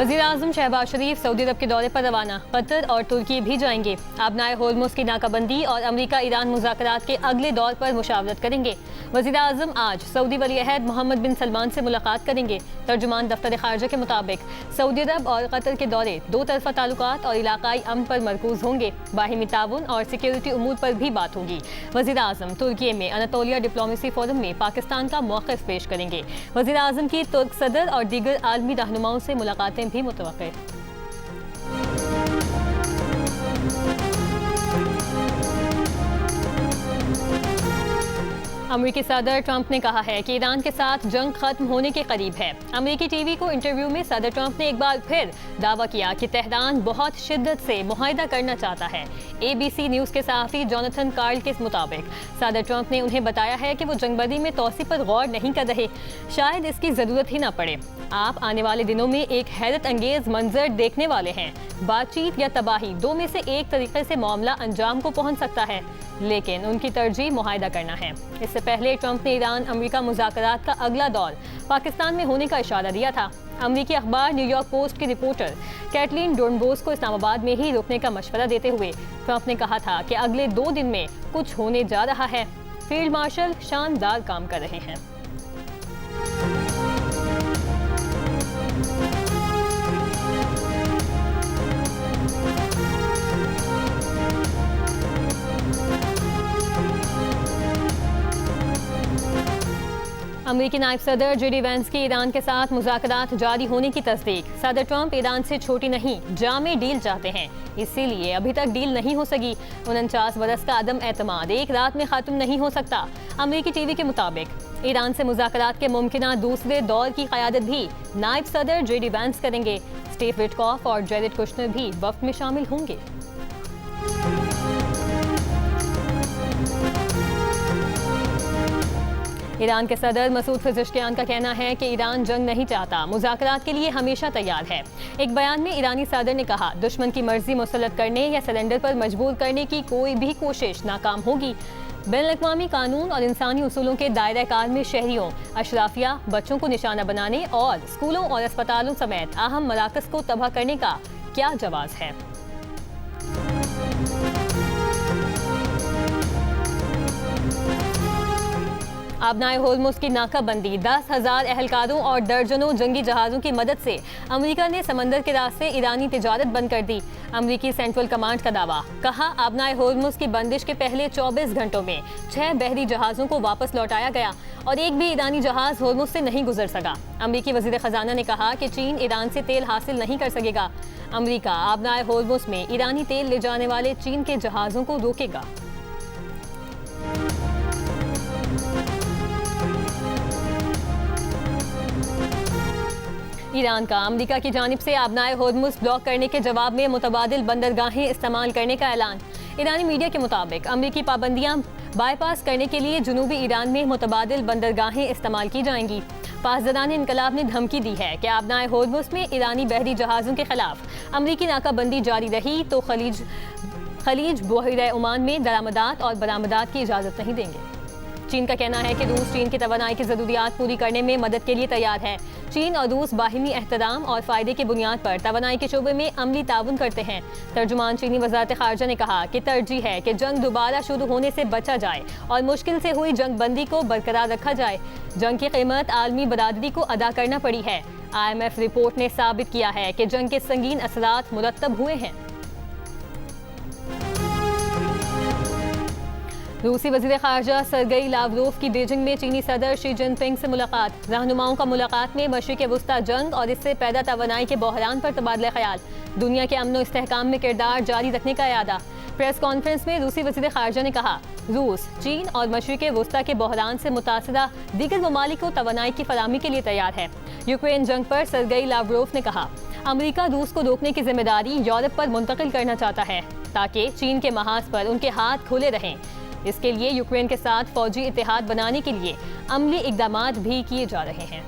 वज़ीर-ए-आज़म शहबाज शरीफ सऊदी अरब के दौरे पर रवाना, कतर और तुर्की भी जाएंगे। आबनाए होर्मुज़ की नाकाबंदी और अमरीका ईरान मुज़ाकरात के अगले दौर पर मुशावरत करेंगे। वज़ीर-ए-आज़म आज सऊदी वली-अहद मोहम्मद बिन सलमान से मुलाकात करेंगे। तर्जुमान दफ्तर ख़ारजा के मुताबिक सऊदी अरब और कतर के दौरे दो तरफ़ा ताल्लुकात और इलाकाई अमन पर मरकूज होंगे। बाहिमी ताउन और सिक्योरिटी उमूर पर भी बात होगी। वज़ीर-ए-आज़म तुर्की में अनातोलिया डिप्लोमेसी फोरम में पाकिस्तान का मौक़िफ़ पेश करेंगे। वज़ीर-ए-आज़म की तुर्क सदर और दीगर आलमी रहनुमाओं से मुलाकातें भी मुतवक्किल। अमेरिकी सदर ट्रंप ने कहा है कि ईरान के साथ जंग खत्म होने के करीब है। अमेरिकी टीवी को इंटरव्यू में सदर ट्रंप ने एक बार फिर दावा किया कि तेहरान बहुत शिद्दत से मुआहिदा करना चाहता है। ABC न्यूज़ के सहाफ़ी जोनाथन कार्ल के मुताबिक सदर ट्रंप ने उन्हें बताया है कि वो जंगबंदी में तोसी पर गौर नहीं कर रहे, शायद इसकी ज़रूरत ही ना पड़े। आप आने वाले दिनों में एक हैरत अंगेज मंजर देखने वाले हैं। बातचीत या तबाही, दो में से एक तरीके से मामला अंजाम को पहुंच सकता है, लेकिन उनकी तरजीह मुआहिदा करना है। इससे पहले ट्रंप ने ईरान अमेरिका मुज़ाकरात का अगला दौर पाकिस्तान में होने का इशारा दिया था। अमेरिकी अखबार न्यूयॉर्क पोस्ट की रिपोर्टर कैटलीन डोर्नबोस को इस्लामाबाद में ही रुकने का मशवरा देते हुए ट्रंप ने कहा था कि अगले 2 दिन में कुछ होने जा रहा है। फील्ड मार्शल शानदार काम कर रहे हैं। अमेरिकी नायब सदर JD वैंस की ईरान के साथ मुज़ाकरात जारी होने की तस्दीक। सदर ट्रंप ईरान से छोटी नहीं जामे डील चाहते हैं, इसीलिए अभी तक डील नहीं हो सकी। 49 बरस का अदम एतमाद एक रात में ख़त्म नहीं हो सकता। अमेरिकी टीवी के मुताबिक ईरान से मुज़ाकरात के मुमकिना दूसरे दौर की क़यादत भी नायब सदर JD वैंस करेंगे। स्टीव विटकॉफ और जेरेड कुशनर भी वफ़द में शामिल होंगे। ईरान के सदर मसूद पेज़ेश्कियान का कहना है कि ईरान जंग नहीं चाहता, मुज़ाकरात के लिए हमेशा तैयार है। एक बयान में ईरानी सदर ने कहा, दुश्मन की मर्जी मुसल्लत करने या सरेंडर पर मजबूर करने की कोई भी कोशिश नाकाम होगी। बैनुल-अक़वामी कानून और इंसानी उसूलों के दायरे कार में शहरियों, अशराफिया, बच्चों को निशाना बनाने और स्कूलों और अस्पतालों समेत अहम मराकज़ को तबाह करने का क्या जवाज़ है। आबनाए होर्मुज़ की नाकाबंदी, 10,000 एहलकारों और दर्जनों जंगी जहाज़ों की मदद से अमेरिका ने समंदर के रास्ते ईरानी तिजारत बंद कर दी। अमेरिकी सेंट्रल कमांड का दावा, कहा आबनाए होर्मुज़ की बंदिश के पहले 24 घंटों में 6 बहरी जहाज़ों को वापस लौटाया गया और एक भी ईरानी जहाज़ होर्मुज़ से नहीं गुजर सका। अमेरिकी वज़ीर ख़जाना ने कहा कि चीन ईरान से तेल हासिल नहीं कर सकेगा। अमेरिका आबनाए होर्मुज़ में ईरानी तेल ले जाने वाले चीन के जहाज़ों को रोकेगा। ईरान का अमेरिका की जानिब से आबनाए होर्मुज़ ब्लॉक करने के जवाब में मुतबादिल बंदरगाहें इस्तेमाल करने का ऐलान। ईरानी मीडिया के मुताबिक अमेरिकी पाबंदियां बाईपास करने के लिए जनूबी ईरान में मुतबादिल बंदरगाहें इस्तेमाल की जाएंगी। पासदारान इनकलाब ने धमकी दी है कि आबनाए होर्मुज़ में ईरानी बहरी जहाज़ों के खिलाफ अमेरिकी नाकाबंदी जारी रही तो खलीज बहरे ओमान में दरामदात और बरामदात की इजाज़त नहीं देंगे। चीन का कहना है कि रूस चीन की तवानाई की ज़रूरियात पूरी करने में मदद के लिए तैयार है। चीन और रूस बाहिमी एहतराम और फ़ायदे की बुनियाद पर तवानाई के शोबे में अमली ताउन करते हैं। तर्जुमान चीनी वज़ारत ख़ारजा ने कहा कि तरजीह है कि जंग दोबारा शुरू होने से बचा जाए और मुश्किल से हुई जंग बंदी को बरकरार रखा जाए। जंग की कीमत आलमी बरादरी को अदा करना पड़ी है। IMF रिपोर्ट ने साबित किया है कि जंग के संगीन असरात मुरतब हुए हैं। रूसी वज़ीर ख़ारजा सरगई लावरोव की बीजिंग में चीनी सदर शी जिनपिंग से मुलाकात। रहनुमाओं का मुलाकात में मशरिक़ वस्ता जंग और इससे पैदा तवानाई के बहरान पर तबादला ख्याल, दुनिया के अमन व इस्तेहकाम में किरदार जारी रखने का इरादा। प्रेस कॉन्फ्रेंस में रूसी वज़ीर ख़ारजा ने कहा, रूस, चीन और मशरिक़ वस्ता के बहरान से मुतासिरा दीगर ममालिक को तवानाई की फराहमी के लिए तैयार है। यूक्रेन जंग पर सरगई लावरोव ने कहा, अमेरिका रूस को रोकने की जिम्मेदारी यूरोप पर मुंतकिल करना चाहता है ताकि चीन के महाज पर उनके हाथ खुले रहें। इसके लिए यूक्रेन के साथ फौजी इत्तेहाद बनाने के लिए अमली इक़दामात भी किए जा रहे हैं।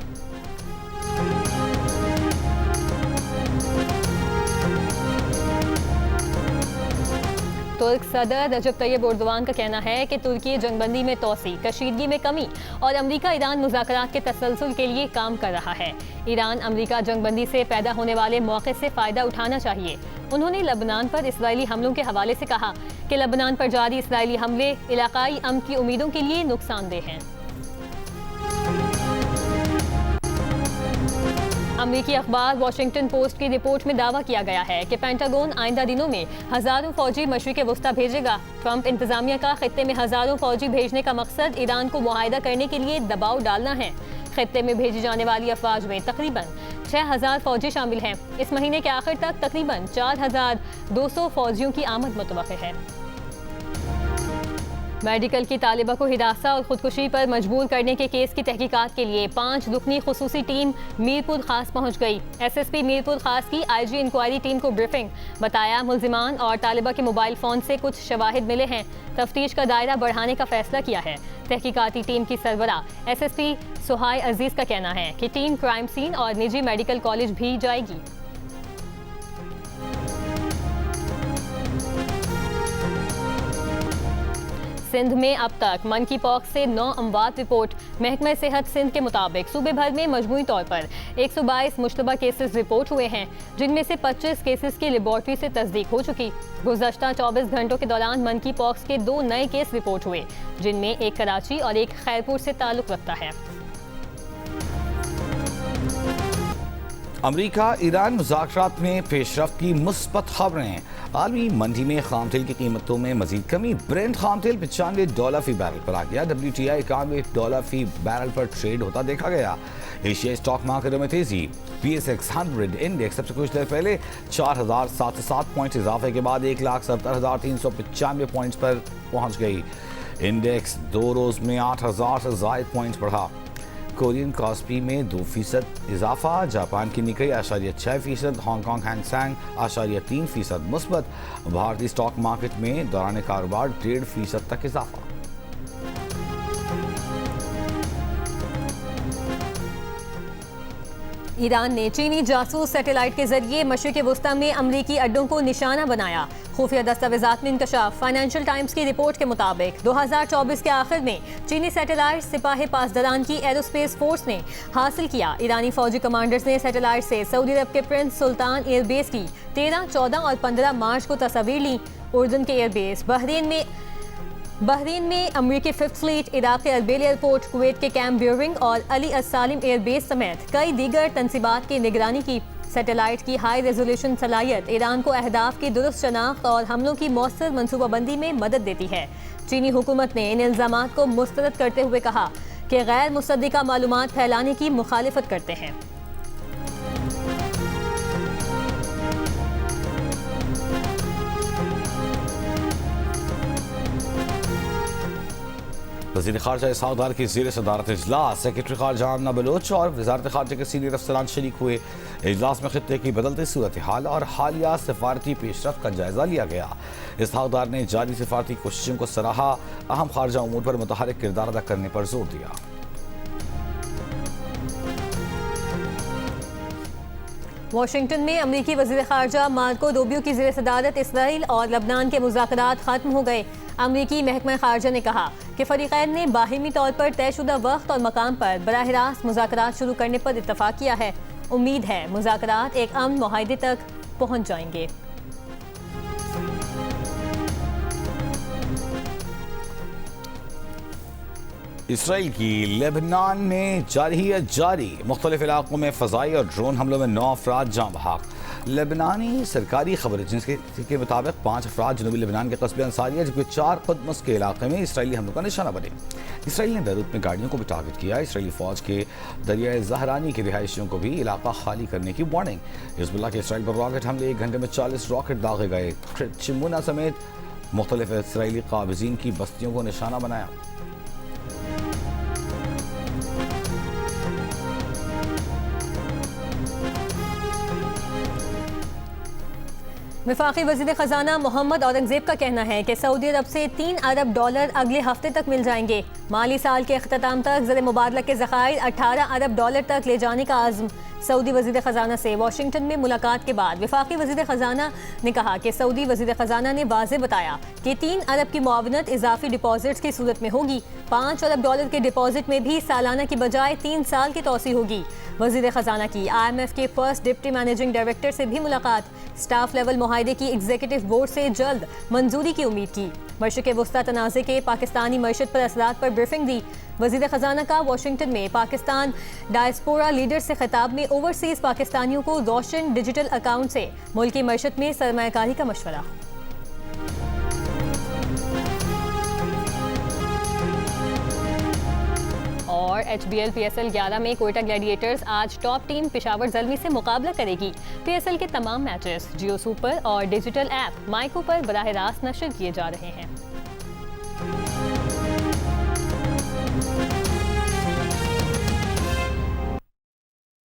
तुर्क सदर रजब तैयब एर्दोगान का कहना है कि तुर्की जंगबंदी में तोसी, कशीदगी में कमी और अमरीका ईरान मुज़ाकरात के तसलसल के लिए काम कर रहा है। ईरान अमरीका जंगबंदी से पैदा होने वाले मौके से फ़ायदा उठाना चाहिए। उन्होंने लबनान पर इसराइली हमलों के हवाले से कहा कि लबनान पर जारी इसराइली हमले इलाकाई अमन की उम्मीदों के लिए नुकसानदेह हैं। अमेरिकी अखबार वॉशिंगटन पोस्ट की रिपोर्ट में दावा किया गया है कि पेंटागन आइंदा दिनों में हजारों फौजी मशरिक़ वस्ता भेजेगा। ट्रंप इंतजामिया का खित्ते में हजारों फौजी भेजने का मकसद ईरान को मुआहिदा करने के लिए दबाव डालना है। खित्ते में भेजी जाने वाली अफवाज में तकरीबन 6000 फौजी शामिल हैं। इस महीने के आखिर तक तकरीबन 4200 फौजियों की आमद मुतवक्किल है। मेडिकल की तालिबा को हिरासा और खुदकुशी पर मजबूर करने के केस की तहकीकात के लिए 5 रुकनी खुसूसी टीम मीरपुर खास पहुंच गई। एसएसपी मीरपुर खास की आईजी इंक्वायरी टीम को ब्रीफिंग। बताया मुल्जिमान और तालिबा के मोबाइल फ़ोन से कुछ शवाहिद मिले हैं। तफ्तीश का दायरा बढ़ाने का फैसला किया है। तहकीकाती टीम की सरबरा एसएसपी सुहाय अजीज का कहना है कि टीम क्राइम सीन और निजी मेडिकल कॉलेज भी जाएगी। सिंध में अब तक मन की पॉक्स से 9 अमवात रिपोर्ट। महकमा सेहत सिंध के मुताबिक सूबे भर में मजमूई तौर पर 122 मुश्तबा केसेस रिपोर्ट हुए हैं, जिनमें से 25 केसेस की लेबॉर्ट्री से तस्दीक हो चुकी। गुज़श्ता 24 घंटों के दौरान मन की पॉक्स के 2 नए केस रिपोर्ट हुए, जिनमें एक कराची और एक खैरपुर से ताल्लुक रखता है। अमरीका ईरान मुज़ाकरात में पेशरफ्त की मुस्बत खबरें। आलमी मंडी में खाम तेल की कीमतों में मजीद कमी। ब्रेंट खाम तेल $95 फी बैरल पर आ गया। WTI $91 फी बैरल पर ट्रेड होता देखा गया। एशियाई स्टॉक मार्केटों में तेजी। PSX 100 इंडेक्स सबसे कुछ देर पहले 4707 पॉइंट इजाफे के बाद 1,70,395 पॉइंट्स पर पहुंच गई। इंडेक्स 2 रोज में 8,000 से जायद पॉइंट्स बढ़ा। कोरियन कॉस्पी में 2% इजाफा। जापान की निकाई 6%, हांगकांग हैंगसेंग 3% मुस्बत। भारतीय स्टॉक मार्केट में दौरान कारोबार 1.5% तक इजाफा। ईरान ने चीनी जासूस सैटेलाइट के जरिए मशरिक़ वस्ता में अमरीकी अड्डों को निशाना बनाया। खुफिया दस्तावेजात में इंकशाफ। फाइनेंशियल टाइम्स की रिपोर्ट के मुताबिक 2024 के आखिर में चीनी सैटेलाइट सिपाही पासदारान की एरोस्पेस फोर्स ने हासिल किया। ईरानी फौजी कमांडर्स ने सैटेलाइट से सऊदी अरब के प्रिंस सुल्तान एयरबेस की 13, 14 और 15 मार्च को तस्वीर ली। उर्दन के एयरबेस, बहरीन में अमरीकी 5th फ्लीट, इराक के अर्बिल एयरपोर्ट, कुवैत के कैम्प ब्यूरिंग और अली अस्सालिम एयरबेस समेत कई दीगर तनसीबात की निगरानी की। सैटेलाइट की हाई रेजोल्यूशन सलाहियत ईरान को अहदाफ की दुरुस्त शनाख्त और हमलों की मौसर मनसूबाबंदी में मदद देती है। चीनी हुकूमत ने इन इल्जामात को मुस्तरद करते हुए कहा कि गैर मुसद्दिका मालूमात फैलाने की मुखालिफत करते हैं। वज़ीर ख़ारजा इसहाक़ की ज़ेर सदारत इजलास सेक्रेटरी ख़ारजा आमना बलोच और वज़ारत ख़ारजा के सीनियर अफसरान शरीक हुए। इजलास में खित्ते की बदलती सूरत हाल और हालिया सिफारती पेशरफ्त का जायज़ा लिया गया। इसहाक़ ने जारी सिफारती कोशिशों को सराहा। अहम ख़ारजा उमूर पर मुतहरिक किरदार अदा करने पर जोर दिया। वाशिंगटन में अमरीकी वज़ीर ख़ारजा मार्को रूबियो की ज़ेर सदारत इसराइल और लबनान के मुज़ाकरात ख़त्म हो गए। अमरीकी महकमा ख़ारजा ने कहा कि फ़रीक़ैन ने बाहिमी तौर पर तयशुदा वक्त और मकाम पर बराह रास्त मुज़ाकरात शुरू करने पर इत्तफ़ाक़ किया है। उम्मीद है मुज़ाकरात एक अमन मुआहदे तक पहुँच जाएंगे। इसराइल की लेबनान में जारी मुख्तलिफ इलाकों में फ़ज़ाई और ड्रोन हमलों में 9 अफराद जाँ बहक। लेबनानी सरकारी खबर एजेंसी के मुताबिक 5 अफराद जनूबी लेबनान के कस्बे अंसारिया जबकि 4 खुदमस के इलाके में इसराइली हमलों का निशाना बने। इसराइल ने बैरूत में गाड़ियों को भी टारगेट किया। इसराइली फ़ौज के दरियाए ज़हरानी के रिहायशियों को भी इलाका खाली करने की वार्निंग। हिज़्बुल्लाह के इसराइल पर रॉकेट हमले 1 घंटे में 40 रॉकेट दागे गए। चिमुना समेत मुख्तलिफ इसराइली काबिज़ीन की बस्तियों को निशाना बनाया। वफाकी वज़ीर ख़जाना मोहम्मद औरंगज़ेब का कहना है कि सऊदी अरब से $3 अरब अगले हफ्ते तक मिल जाएंगे। माली साल के अख्ताम तक ज़र मुबादला के ज़खायर $18 अरब तक ले जाने का आज़म। सऊदी वज़ीर ख़जाना से वाशिंगटन में मुलाकात के बाद वफाकी वज़ीर ख़जाना ने कहा कि सऊदी वज़ीर ख़जाना ने वाज़ेह बताया कि 3 अरब की मुआवनत इजाफी डिपॉजिट्स की सूरत में होगी। $5 अरब के डिपॉजिट में भी सालाना की बजाय 3 साल की तोसी होगी। वज़ीर ख़जाना की IMF के फर्स्ट डिप्टी मैनेजिंग डायरेक्टर से भी मुलाकात। स्टाफ लेवल मुआहदे की एग्जीक्यूटिव बोर्ड से जल्द मंजूरी की उम्मीद की। मशरिक़ वस्ता तनाज़े के पाकिस्तानी मईशत पर असरात पर ब्रीफिंग दी। वज़ीर ख़जाना का वाशिंगटन में पाकिस्तान डायस्पोरा लीडर से खिताब में ओवरसीज़ पाकिस्तानियों को रोशन डिजिटल अकाउंट से मुल्की मईशत में सरमायाकारी का मशवरा। और HBL PSL 11 में कोयटा ग्लैडिएटर्स आज टॉप टीम पेशावर ज़ल्मी से मुकाबला करेगी। PSL के तमाम मैचेस जियो सुपर और डिजिटल ऐप माइको पर बराह रास्त नशर किए जा रहे हैं।